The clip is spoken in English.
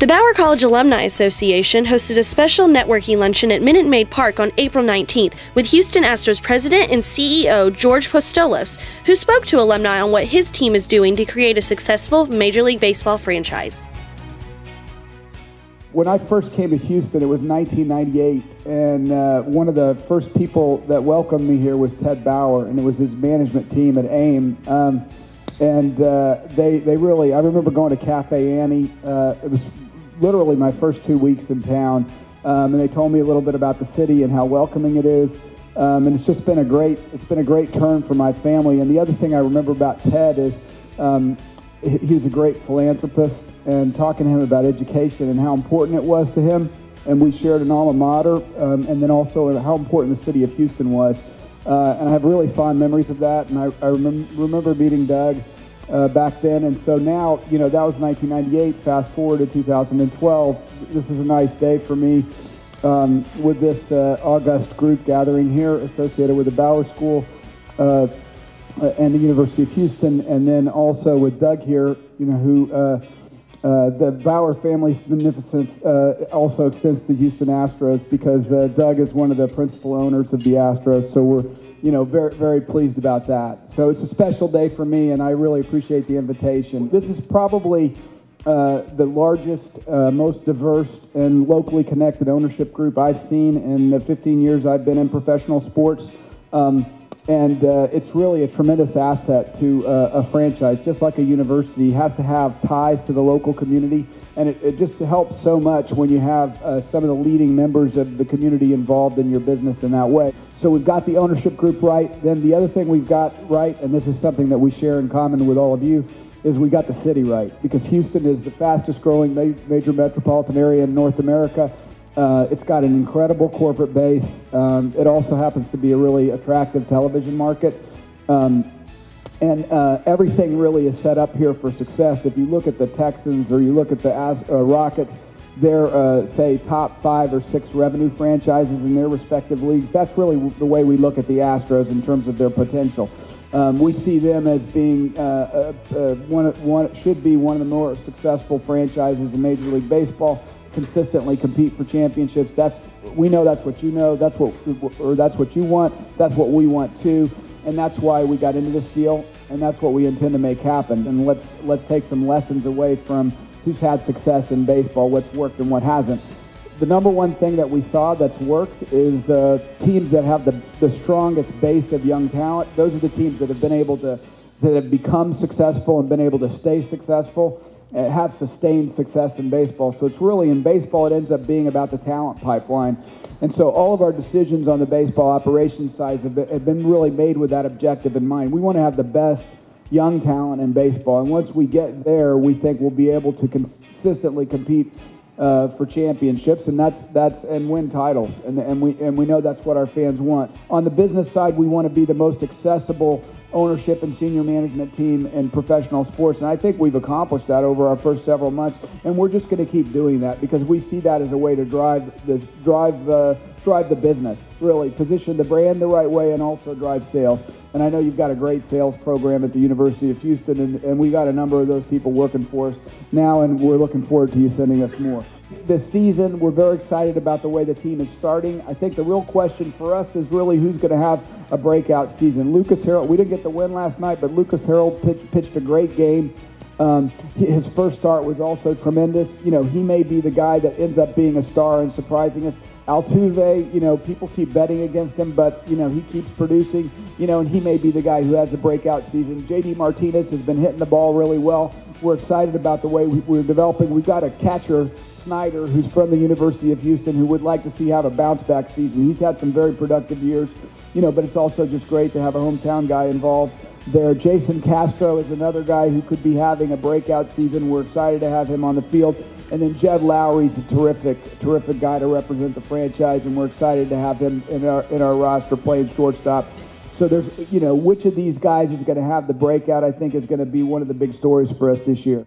The Bauer College Alumni Association hosted a special networking luncheon at Minute Maid Park on April 19th with Houston Astros President and CEO George Postolos, who spoke to alumni on what his team is doing to create a successful Major League Baseball franchise. When I first came to Houston, it was 1998, and one of the first people that welcomed me here was Ted Bauer, and it was his management team at AIM. They really, I remember going to Cafe Annie. It was literally my first 2 weeks in town, and they told me a little bit about the city and how welcoming it is. And it's just been a great turn for my family. And the other thing I remember about Ted is he was a great philanthropist, and talking to him about education and how important it was to him. And we shared an alma mater, and then also how important the city of Houston was. And I have really fond memories of that. And I remember meeting Doug back then. And so now, you know, that was 1998. Fast forward to 2012. This is a nice day for me with this august group gathering here associated with the Bauer School and the University of Houston. And then also with Doug here, you know, who the Bauer family's beneficence also extends to Houston Astros, because Doug is one of the principal owners of the Astros. So we're, you know, very, very pleased about that. So it's a special day for me, and I really appreciate the invitation. This is probably the largest, most diverse, and locally connected ownership group I've seen in the 15 years I've been in professional sports. And it's really a tremendous asset to a franchise. Just like a university has to have ties to the local community, and it just helps so much when you have some of the leading members of the community involved in your business in that way. So we've got the ownership group right. Then the other thing we've got right, and this is something that we share in common with all of you, is we got the city right, because Houston is the fastest growing major metropolitan area in North America. It's got an incredible corporate base. It also happens to be a really attractive television market. And everything really is set up here for success. If you look at the Texans or you look at the Rockets, they're, say, top 5 or 6 revenue franchises in their respective leagues. That's really the way we look at the Astros in terms of their potential. We see them as being should be one of the more successful franchises in Major League Baseball. Consistently compete for championships. We know that's what you know. That's what you want. That's what we want too, and that's why we got into this deal, and that's what we intend to make happen. And let's take some lessons away from who's had success in baseball, what's worked and what hasn't. The number one thing that we saw that's worked is teams that have the strongest base of young talent. Those are the teams that have been able to, that have become successful and been able to stay successful, have sustained success in baseball. So it's really, in baseball, it ends up being about the talent pipeline. And so all of our decisions on the baseball operations side have been really made with that objective in mind. We want to have the best young talent in baseball. And once we get there, we think we'll be able to consistently compete for championships, and and win titles. And we know that's what our fans want. On the business side, we want to be the most accessible ownership and senior management team in professional sports, and I think we've accomplished that over our first several months, and we're just going to keep doing that, because we see that as a way to drive the business, really position the brand the right way, and also drive sales. And I know you've got a great sales program at the University of Houston, and we got a number of those people working for us now, and we're looking forward to you sending us more. This season, we're very excited about the way the team is starting. I think the real question for us is really who's going to have a breakout season. Lucas Harrell, we didn't get the win last night, but Lucas Harrell pitched a great game. His first start was also tremendous. You know, he may be the guy that ends up being a star and surprising us. Altuve, you know, people keep betting against him, but, you know, he keeps producing, you know, and he may be the guy who has a breakout season. J.D. Martinez has been hitting the ball really well. We're excited about the way we're developing. We've got a catcher, Snyder, who's from the University of Houston, who would like to see have a bounce-back season. He's had some very productive years, you know, but it's also just great to have a hometown guy involved there. Jason Castro is another guy who could be having a breakout season. We're excited to have him on the field. And then Jed Lowry's a terrific guy to represent the franchise, and we're excited to have him in our roster playing shortstop. So there's, you know, which of these guys is going to have the breakout, I think, is going to be one of the big stories for us this year.